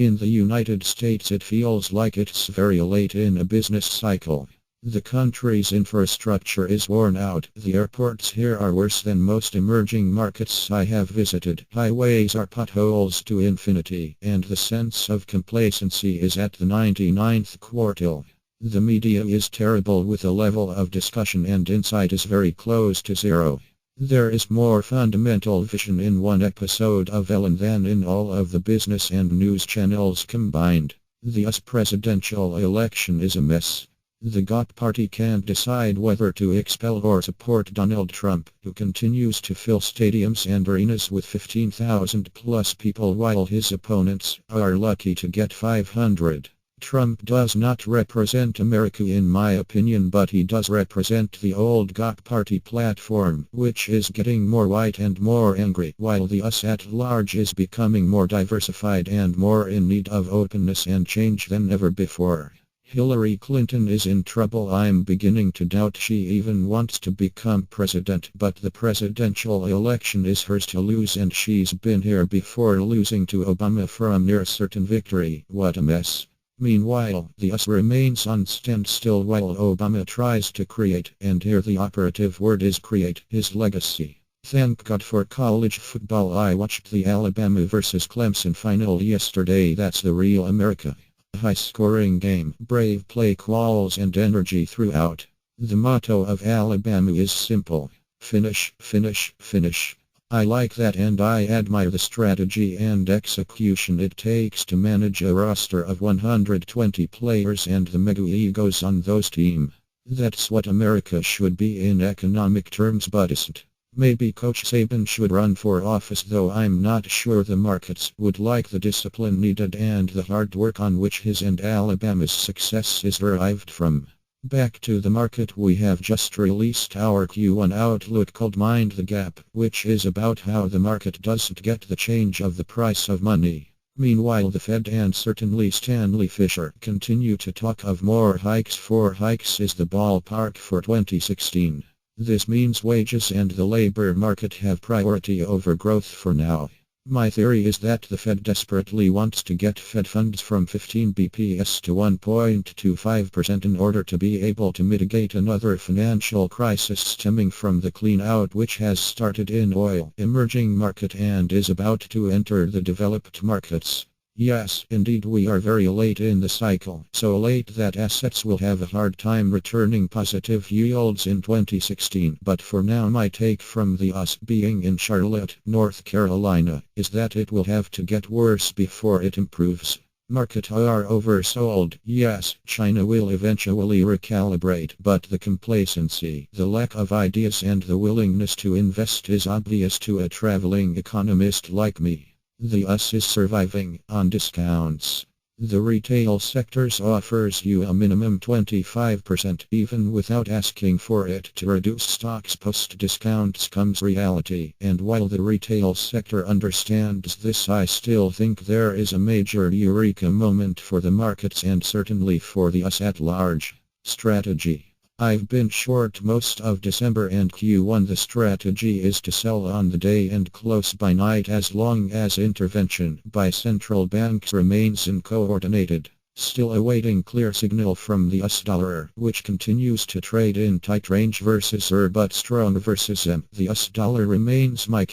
In the United States, it feels like it's very late in a business cycle. The country's infrastructure is worn out. The airports here are worse than most emerging markets I have visited. Highways are potholes to infinity, and the sense of complacency is at the 99th quartile. The media is terrible with the level of discussion, and insight is very close to zero. There is more fundamental vision in one episode of Ellen than in all of the business and news channels combined. The US presidential election is a mess. The GOP party can't decide whether to expel or support Donald Trump, who continues to fill stadiums and arenas with 15,000 plus people while his opponents are lucky to get 500. Trump does not represent America in my opinion, but he does represent the old GOP party platform, which is getting more white and more angry, while the US at large is becoming more diversified and more in need of openness and change than ever before. Hillary Clinton is in trouble. I'm beginning to doubt she even wants to become president, but the presidential election is hers to lose, and she's been here before losing to Obama from near certain victory. What a mess. Meanwhile, the US remains on standstill while Obama tries to create, and here the operative word is create, his legacy. Thank God for college football. I watched the Alabama vs. Clemson final yesterday. That's the real America. High-scoring game, brave play calls and energy throughout. The motto of Alabama is simple: finish, finish, finish. I like that, and I admire the strategy and execution it takes to manage a roster of 120 players and the mega egos on those teams. That's what America should be in economic terms, but isn't. Maybe Coach Saban should run for office, though I'm not sure the markets would like the discipline needed and the hard work on which his and Alabama's success is derived from. Back to the market, we have just released our Q1 outlook called Mind the Gap, which is about how the market doesn't get the change of the price of money. Meanwhile, the Fed and certainly Stanley Fischer continue to talk of more hikes. 4 hikes is the ballpark for 2016. This means wages and the labor market have priority over growth for now. My theory is that the Fed desperately wants to get Fed funds from 15 bps to 1.25% in order to be able to mitigate another financial crisis stemming from the clean-out which has started in oil emerging market and is about to enter the developed markets. Yes, indeed, we are very late in the cycle, so late that assets will have a hard time returning positive yields in 2016. But for now, my take from the US being in Charlotte, North Carolina, is that it will have to get worse before it improves. Markets are oversold. Yes, China will eventually recalibrate, but the complacency, the lack of ideas and the willingness to invest is obvious to a traveling economist like me. The US is surviving on discounts. The retail sectors offers you a minimum 25% even without asking for it to reduce stocks. Post discounts comes reality, and while the retail sector understands this, I still think there is a major eureka moment for the markets and certainly for the US at large. Strategy. I've been short most of December and Q1. The strategy is to sell on the day and close by night as long as intervention by central banks remains uncoordinated. Still awaiting clear signal from the US dollar, which continues to trade in tight range versus EUR but strong versus M. The US dollar remains my